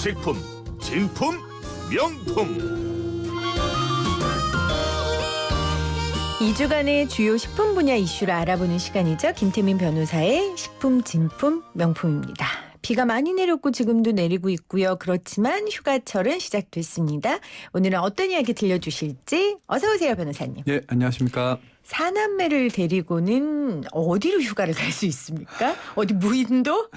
식품, 진품, 명품. 2주간의 주요 식품 분야 이슈를 알아보는 시간이죠. 김태민 변호사의 식품, 진품, 명품입니다. 비가 많이 내렸고 지금도 내리고 있고요. 그렇지만 휴가철은 시작됐습니다. 오늘은 어떤 이야기 들려주실지 어서 오세요, 변호사님. 예, 안녕하십니까. 사남매를 데리고는 어디로 휴가를 갈 수 있습니까? 어디 무인도?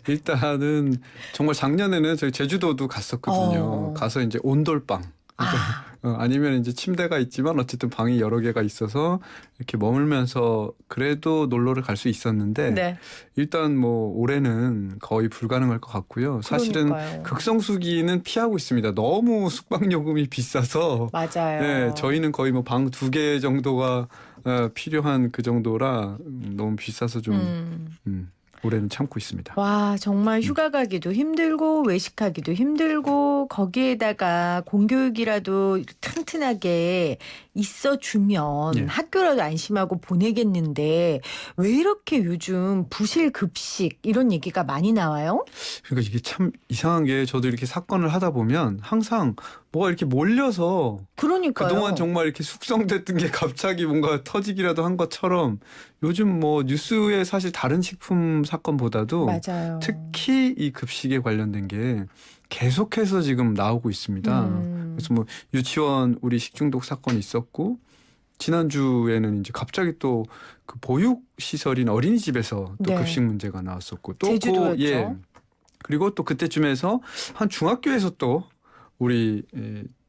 일단은 정말 작년에는 저희 제주도도 갔었거든요. 가서 이제 온돌방. 아니면 이제 침대가 있지만 어쨌든 방이 여러 개가 있어서 이렇게 머물면서 그래도 놀러를 갈 수 있었는데 네. 일단 뭐 올해는 거의 불가능할 것 같고요. 사실은 그러니까요. 극성수기는 피하고 있습니다. 너무 숙박요금이 비싸서 맞아요. 네, 저희는 거의 뭐 방 2개 정도가 필요한 그 정도라 너무 비싸서 좀 올해는 참고 있습니다. 와, 정말 휴가 가기도 힘들고 외식하기도 힘들고 거기에다가 공교육이라도 튼튼하게 있어주면 예. 학교라도 안심하고 보내겠는데 왜 이렇게 요즘 부실 급식 이런 얘기가 많이 나와요? 그러니까 이게 참 이상한 게 저도 이렇게 사건을 하다 보면 항상 뭐가 이렇게 몰려서 그러니까요. 그동안 정말 이렇게 숙성됐던 게 갑자기 뭔가 터지기라도 한 것처럼 요즘 뭐 뉴스에 사실 다른 식품 사건보다도 맞아요. 특히 이 급식에 관련된 게 계속해서 지금 나오고 있습니다. 그래서 뭐 유치원 우리 식중독 사건이 있었고 지난주에는 이제 갑자기 또 그 보육 시설인 어린이집에서 또 네. 급식 문제가 나왔었고 또 제주도였죠. 예. 그리고 또 그때쯤에서 한 중학교에서 또 우리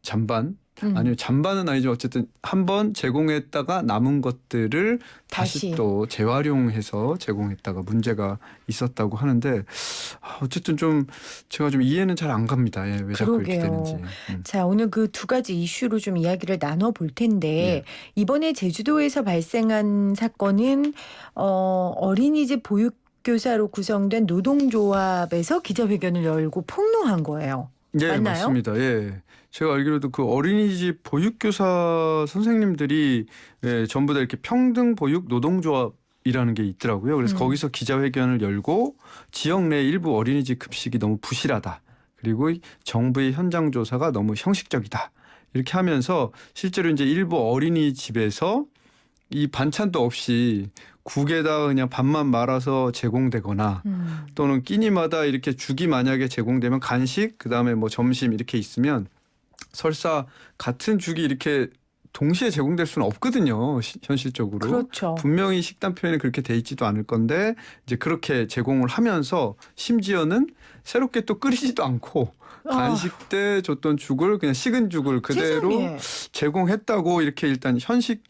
잔반 아니면 잔반은 아니죠. 어쨌든 한번 제공했다가 남은 것들을 다시 또 재활용해서 제공했다가 문제가 있었다고 하는데 어쨌든 좀 제가 좀 이해는 잘 안 갑니다. 예, 왜 자꾸 이렇게 그러게요. 되는지. 자, 오늘 그 두 가지 이슈로 좀 이야기를 나눠볼 텐데 이번에 제주도에서 발생한 사건은 어린이집 보육교사로 구성된 노동조합에서 기자회견을 열고 폭로한 거예요. 예, 맞나요? 맞습니다. 예. 제가 알기로도 그 어린이집 보육교사 선생님들이 전부 다 이렇게 평등 보육 노동조합이라는 게 있더라고요. 그래서 거기서 기자회견을 열고 지역 내 일부 어린이집 급식이 너무 부실하다. 그리고 정부의 현장 조사가 너무 형식적이다. 이렇게 하면서 실제로 이제 일부 어린이집에서 이 반찬도 없이 국에다가 그냥 밥만 말아서 제공되거나 또는 끼니마다 이렇게 죽이 만약에 제공되면 간식 그다음에 뭐 점심 이렇게 있으면 설사 같은 죽이 이렇게 동시에 제공될 수는 없거든요. 현실적으로. 그렇죠. 분명히 식단 표현에 그렇게 돼 있지도 않을 건데 이제 그렇게 제공을 하면서 심지어는 새롭게 또 끓이지도 않고 간식 때 줬던 죽을 그냥 식은 죽을 그대로 세상에. 제공했다고 이렇게 일단 현직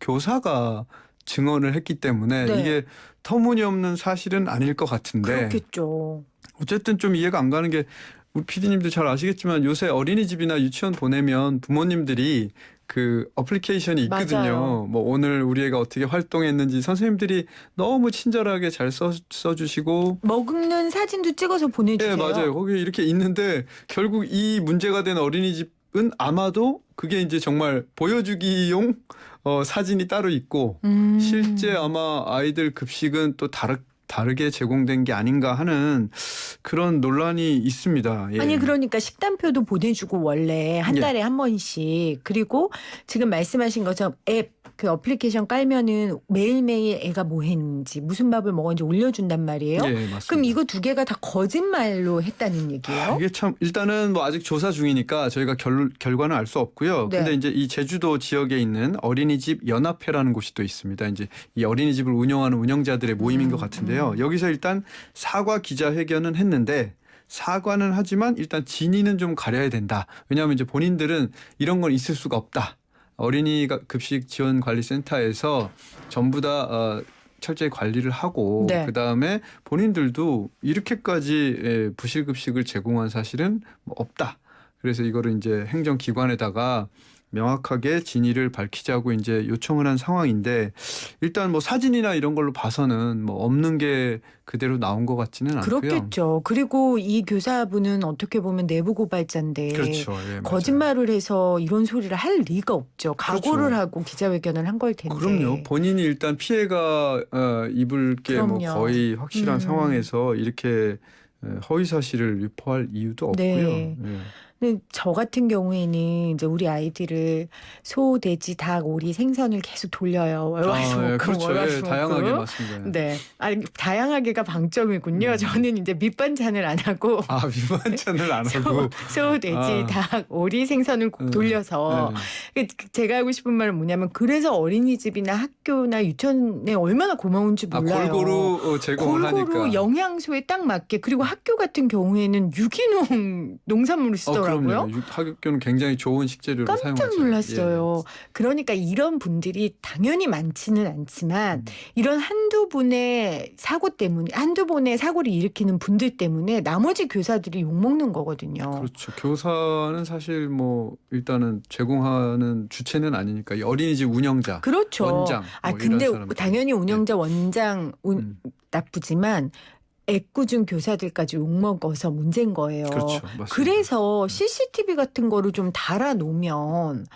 교사가 증언을 했기 때문에 네. 이게 터무니없는 사실은 아닐 것 같은데 그렇겠죠. 어쨌든 좀 이해가 안 가는 게 우리 PD님도 잘 아시겠지만 요새 어린이집이나 유치원 보내면 부모님들이 그 어플리케이션이 있거든요. 맞아요. 뭐 오늘 우리 애가 어떻게 활동했는지 선생님들이 너무 친절하게 잘 써주시고 먹는 사진도 찍어서 보내주세요. 네, 맞아요. 거기 이렇게 있는데 결국 이 문제가 된 어린이집은 아마도 그게 이제 정말 보여주기용 사진이 따로 있고 실제 아마 아이들 급식은 또 다르게 제공된 게 아닌가 하는 그런 논란이 있습니다. 예. 아니 그러니까 식단표도 보내주고 원래 한 예. 달에 한 번씩 그리고 지금 말씀하신 것처럼 앱 그 어플리케이션 깔면은 매일매일 애가 뭐 했는지 무슨 밥을 먹었는지 올려준단 말이에요. 예, 맞습니다. 그럼 이거 두 개가 다 거짓말로 했다는 얘기예요? 이게 참 일단은 뭐 아직 조사 중이니까 저희가 결과는 알 수 없고요. 네. 근데 이제 이 제주도 지역에 있는 어린이집 연합회라는 곳이 또 있습니다. 이제 이 어린이집을 운영하는 운영자들의 모임인 것 같은데요. 여기서 일단 사과 기자회견은 했는데 사과는 하지만 일단 진위는 좀 가려야 된다. 왜냐하면 이제 본인들은 이런 건 있을 수가 없다. 어린이 급식 지원 관리센터에서 전부 다 철저히 관리를 하고 네. 그다음에 본인들도 이렇게까지 부실급식을 제공한 사실은 뭐 없다. 그래서 이거를 이제 행정기관에다가 명확하게 진위를 밝히자고 이제 요청을 한 상황인데 일단 뭐 사진이나 이런 걸로 봐서는 뭐 없는 게 그대로 나온 것 같지는 않고요. 그렇겠죠. 그리고 이 교사분은 어떻게 보면 내부 고발자인데 그렇죠. 예, 맞아요. 거짓말을 해서 이런 소리를 할 리가 없죠. 각오를 그렇죠. 하고 기자회견을 한 걸 텐데. 그럼요. 본인이 일단 피해가 입을 게 뭐 그럼요. 거의 확실한 상황에서 이렇게 허위 사실을 유포할 이유도 없고요. 네. 예. 근데 저 같은 경우에는 이제 우리 아이들을 소, 돼지, 닭, 오리, 생선을 계속 돌려요. 월화수목금, 예, 그렇죠. 예, 월화수목금. 다양하게 맞습니다. 네. 아니, 다양하게가 방점이군요. 저는 이제 밑반찬을 안 하고 아, 미반찬을 안 하고. 소, 돼지, 아. 닭, 오리, 생선을 돌려서 제가 하고 싶은 말은 뭐냐면 그래서 어린이집이나 학교나 유치원에 얼마나 고마운지 몰라요. 골고루 제공을 골고루 하니까. 영양소에 딱 맞게 그리고 학교 같은 경우에는 유기농 농산물을 쓰더라고요. 그럼요. 학교는 굉장히 좋은 식재료를 사용하죠. 깜짝 놀랐어요. 그러니까 이런 분들이 당연히 많지는 않지만 이런 한두 분의 사고 때문에 한두 번의 사고를 일으키는 분들 때문에 나머지 교사들이 욕먹는 거거든요. 그렇죠. 교사는 사실 뭐 일단은 제공하는 주체는 아니니까 이 어린이집 운영자, 그렇죠. 원장. 아 뭐 근데 이런 사람들. 당연히 운영자 원장 나쁘지만 애꿎은 교사들까지 욕먹어서 문제인 거예요. 그렇죠. 맞습니다. 그래서 CCTV 같은 거를 좀 달아놓으면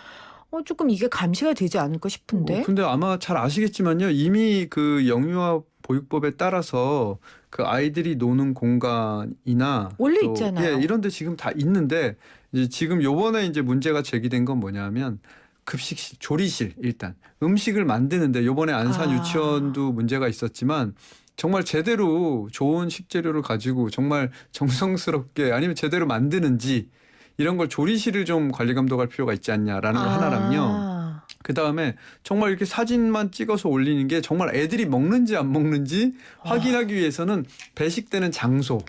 조금 이게 감시가 되지 않을까 싶은데. 근데 아마 잘 아시겠지만요. 이미 그 영유아 보육법에 따라서 그 아이들이 노는 공간이나 원래 또, 있잖아요. 예, 이런 데 지금 다 있는데 이제 지금 요번에 이제 문제가 제기된 건 뭐냐면 급식실, 조리실 일단 음식을 만드는데 요번에 안산 유치원도 문제가 있었지만 정말 제대로 좋은 식재료를 가지고 정말 정성스럽게 아니면 제대로 만드는지 이런 걸 조리실을 좀 관리 감독할 필요가 있지 않냐라는 거 하나랑요. 그다음에 정말 이렇게 사진만 찍어서 올리는 게 정말 애들이 먹는지 안 먹는지 확인하기 위해서는 배식되는 장소.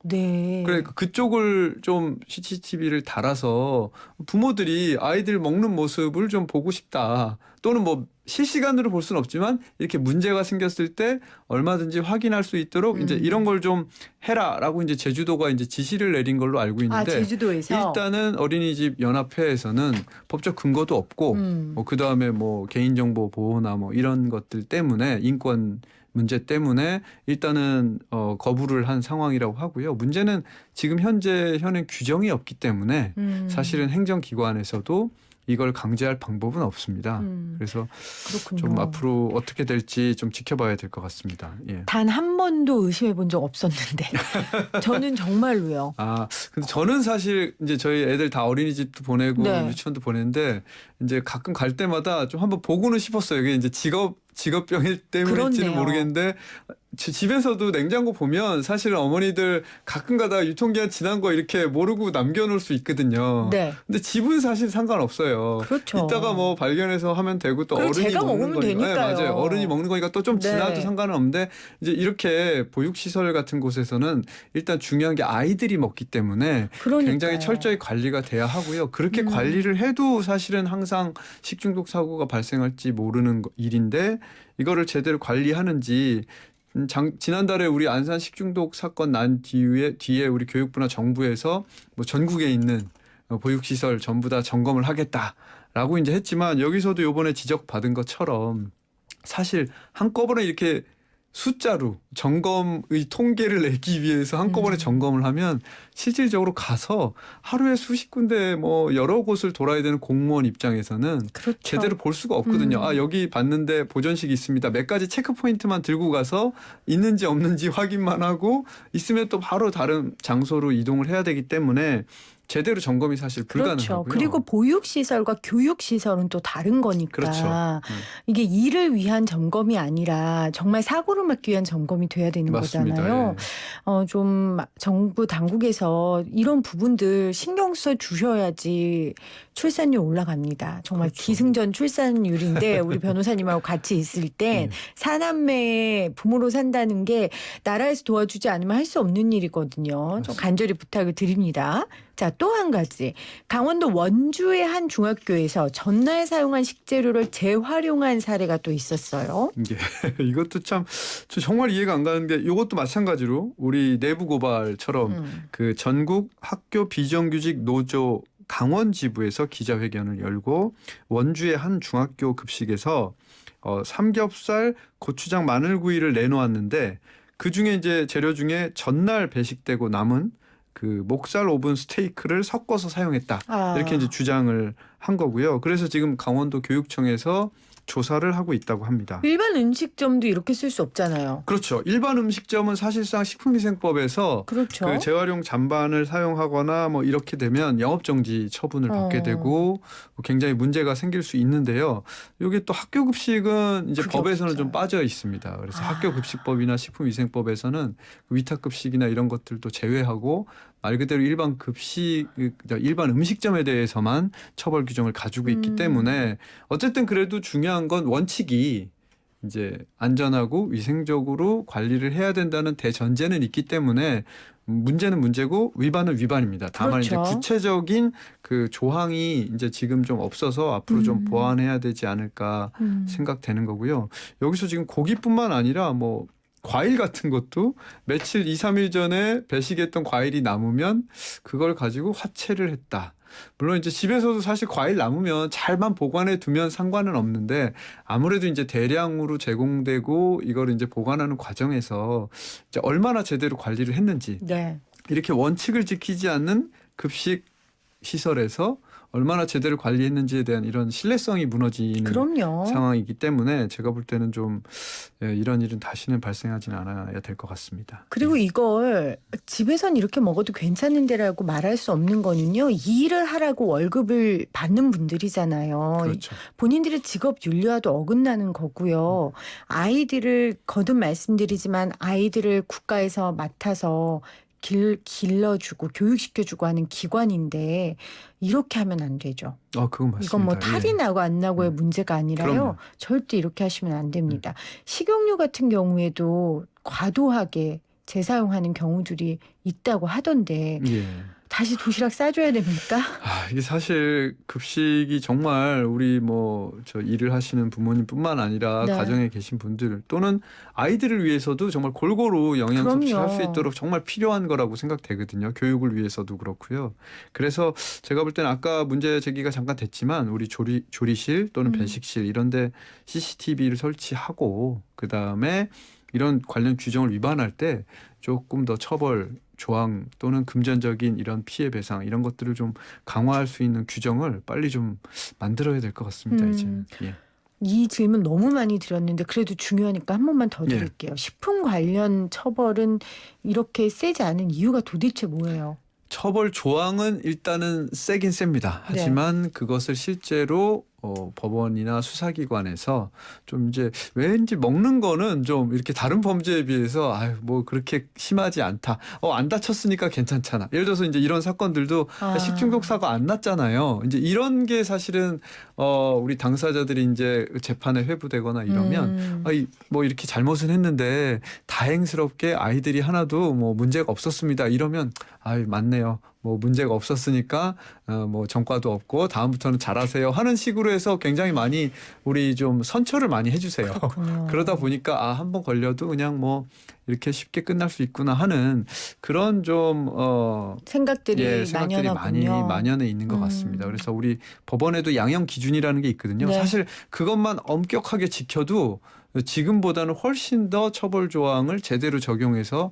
네. 그러니까 그쪽을 좀 CCTV를 달아서 부모들이 아이들 먹는 모습을 좀 보고 싶다. 또는 뭐 실시간으로 볼 수는 없지만 이렇게 문제가 생겼을 때 얼마든지 확인할 수 있도록 이제 이런 걸 좀 해라라고 이제 제주도가 이제 지시를 내린 걸로 알고 있는데 제주도에서 일단은 어린이집 연합회에서는 법적 근거도 없고 그다음에 뭐 개인정보 보호나 뭐 이런 것들 때문에 인권 문제 때문에 일단은 거부를 한 상황이라고 하고요. 문제는 지금 현재 현행 규정이 없기 때문에 사실은 행정기관에서도 이걸 강제할 방법은 없습니다. 그래서 그렇군요. 좀 앞으로 어떻게 될지 좀 지켜봐야 될 것 같습니다. 예. 단 한 번도 의심해 본 적 없었는데 저는 정말로요. 근데 저는 사실 이제 저희 애들 다 어린이집도 보내고 네. 유치원도 보내는데 이제 가끔 갈 때마다 좀 한번 보고는 싶었어요. 이게 이제 직업병일 때문인지는 그렇네요. 모르겠는데 집에서도 냉장고 보면 사실은 어머니들 가끔 가다가 유통기한 지난 거 이렇게 모르고 남겨놓을 수 있거든요. 네. 근데 집은 사실 상관없어요. 그렇죠. 이따가 뭐 발견해서 하면 되고 또 그리고 어른이 제가 먹는 먹으면 거니까. 되니까요. 네, 맞아요. 어른이 먹는 거니까 또 좀 지나도 네. 상관은 없는데 이제 이렇게 보육시설 같은 곳에서는 일단 중요한 게 아이들이 먹기 때문에 그러니까요. 굉장히 철저히 관리가 돼야 하고요. 그렇게 관리를 해도 사실은 항상 식중독 사고가 발생할지 모르는 일인데 이거를 제대로 관리하는지 지난달에 우리 안산 식중독 사건 난 뒤에 우리 교육부나 정부에서 뭐 전국에 있는 보육시설 전부 다 점검을 하겠다라고 이제 했지만 여기서도 이번에 지적받은 것처럼 사실 한꺼번에 이렇게 숫자로 점검의 통계를 내기 위해서 한꺼번에 점검을 하면 실질적으로 가서 하루에 수십 군데 뭐 여러 곳을 돌아야 되는 공무원 입장에서는 그렇죠. 제대로 볼 수가 없거든요. 여기 봤는데 보존식이 있습니다. 몇 가지 체크 포인트만 들고 가서 있는지 없는지 확인만 하고 있으면 또 바로 다른 장소로 이동을 해야 되기 때문에 제대로 점검이 사실 불가능하고요. 그렇죠. 그리고 보육시설과 교육시설은 또 다른 거니까 그렇죠. 이게 일을 위한 점검이 아니라 정말 사고를 막기 위한 점검이 돼야 되는 맞습니다. 거잖아요. 예. 좀 정부 당국에서 이런 부분들 신경 써 주셔야지 출산율 올라갑니다. 정말 그렇죠. 기승전 출산율인데 우리 변호사님하고 같이 있을 땐 사남매 부모로 산다는 게 나라에서 도와주지 않으면 할 수 없는 일이거든요. 좀 간절히 부탁을 드립니다. 자, 또 한 가지. 강원도 원주의 한 중학교에서 전날 사용한 식재료를 재활용한 사례가 또 있었어요. 이것도 참 정말 이해가 안 가는 게 이것도 마찬가지로 우리 내부 고발처럼 그 전국 학교 비정규직 노조 강원 지부에서 기자회견을 열고 원주의 한 중학교 급식에서 삼겹살, 고추장, 마늘구이를 내놓았는데 그 중에 이제 재료 중에 전날 배식되고 남은 그 목살 오븐 스테이크를 섞어서 사용했다. 이렇게 이제 주장을 한 거고요. 그래서 지금 강원도 교육청에서 조사를 하고 있다고 합니다. 일반 음식점도 이렇게 쓸 수 없잖아요. 그렇죠. 일반 음식점은 사실상 식품위생법에서 그렇죠. 그 재활용 잔반을 사용하거나 뭐 이렇게 되면 영업정지 처분을 받게 되고 굉장히 문제가 생길 수 있는데요. 여기 또 학교급식은 이제 그게 법에서는 없죠. 좀 빠져 있습니다. 그래서 학교급식법이나 식품위생법에서는 그 위탁급식이나 이런 것들도 제외하고 말 그대로 일반 급식, 일반 음식점에 대해서만 처벌 규정을 가지고 있기 때문에 어쨌든 그래도 중요한 건 원칙이 이제 안전하고 위생적으로 관리를 해야 된다는 대전제는 있기 때문에 문제는 문제고 위반은 위반입니다. 다만 그렇죠. 이제 구체적인 그 조항이 이제 지금 좀 없어서 앞으로 좀 보완해야 되지 않을까 생각되는 거고요. 여기서 지금 고기뿐만 아니라 뭐 과일 같은 것도 며칠 2, 3일 전에 배식했던 과일이 남으면 그걸 가지고 화채를 했다. 물론 이제 집에서도 사실 과일 남으면 잘만 보관해 두면 상관은 없는데 아무래도 이제 대량으로 제공되고 이걸 이제 보관하는 과정에서 이제 얼마나 제대로 관리를 했는지 네. 이렇게 원칙을 지키지 않는 급식 시설에서 얼마나 제대로 관리했는지에 대한 이런 신뢰성이 무너지는 그럼요. 상황이기 때문에 제가 볼 때는 좀 이런 일은 다시는 발생하지는 않아야 될 것 같습니다. 그리고 이걸 집에선 이렇게 먹어도 괜찮은데라고 말할 수 없는 거는요. 이 일을 하라고 월급을 받는 분들이잖아요. 그렇죠. 본인들의 직업 윤리와도 어긋나는 거고요. 아이들을 거듭 말씀드리지만 아이들을 국가에서 맡아서 길러주고 교육시켜주고 하는 기관인데 이렇게 하면 안 되죠. 그건 맞습니다. 이건 뭐 탈이 예. 나고 안 나고의 문제가 아니라요. 그럼요. 절대 이렇게 하시면 안 됩니다. 식용유 같은 경우에도 과도하게 재사용하는 경우들이 있다고 하던데 예. 다시 도시락 싸줘야 됩니까? 이게 사실 급식이 정말 우리 뭐 저 일을 하시는 부모님뿐만 아니라 네. 가정에 계신 분들 또는 아이들을 위해서도 정말 골고루 영양 섭취를 할 수 그럼요. 있도록 정말 필요한 거라고 생각되거든요. 교육을 위해서도 그렇고요. 그래서 제가 볼 때는 아까 문제 제기가 잠깐 됐지만 우리 조리실 또는 배식실 이런 데 CCTV를 설치하고 그다음에 이런 관련 규정을 위반할 때 조금 더 처벌 조항 또는 금전적인 이런 피해 배상 이런 것들을 좀 강화할 수 있는 규정을 빨리 좀 만들어야 될 것 같습니다. 이제는. 예. 이 질문 너무 많이 드렸는데 그래도 중요하니까 한 번만 더 예. 드릴게요. 식품 관련 처벌은 이렇게 세지 않은 이유가 도대체 뭐예요? 처벌 조항은 일단은 세긴 셉니다. 하지만 그것을 실제로 법원이나 수사기관에서 좀 이제 왠지 먹는 거는 좀 이렇게 다른 범죄에 비해서 뭐 그렇게 심하지 않다. 안 다쳤으니까 괜찮잖아. 예를 들어서 이제 이런 사건들도 식중독 사고 안 났잖아요. 이제 이런 게 사실은 우리 당사자들이 이제 재판에 회부되거나 이러면 뭐 이렇게 잘못은 했는데 다행스럽게 아이들이 하나도 뭐 문제가 없었습니다. 이러면 맞네요. 뭐 문제가 없었으니까 뭐 전과도 없고 다음부터는 잘하세요 하는 식으로 해서 굉장히 많이 우리 좀 선처를 많이 해주세요. 그렇군요. 그러다 보니까 한번 걸려도 그냥 뭐 이렇게 쉽게 끝날 수 있구나 하는 그런 좀 생각들이 생각들이 많이 만연하군요. 만연해 있는 것 같습니다. 그래서 우리 법원에도 양형 기준이라는 게 있거든요. 네. 사실 그것만 엄격하게 지켜도 지금보다는 훨씬 더 처벌 조항을 제대로 적용해서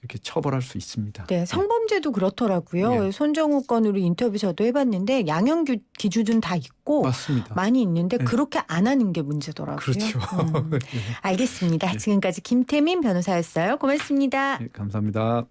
이렇게 처벌할 수 있습니다. 네, 성범죄도 그렇더라고요. 예. 손정우 건으로 인터뷰 저도 해봤는데 양형 기준은 다 있고 맞습니다. 많이 있는데 네. 그렇게 안 하는 게 문제더라고요. 그렇죠. 알겠습니다. 지금까지 김태민 변호사였어요. 고맙습니다. 네, 감사합니다.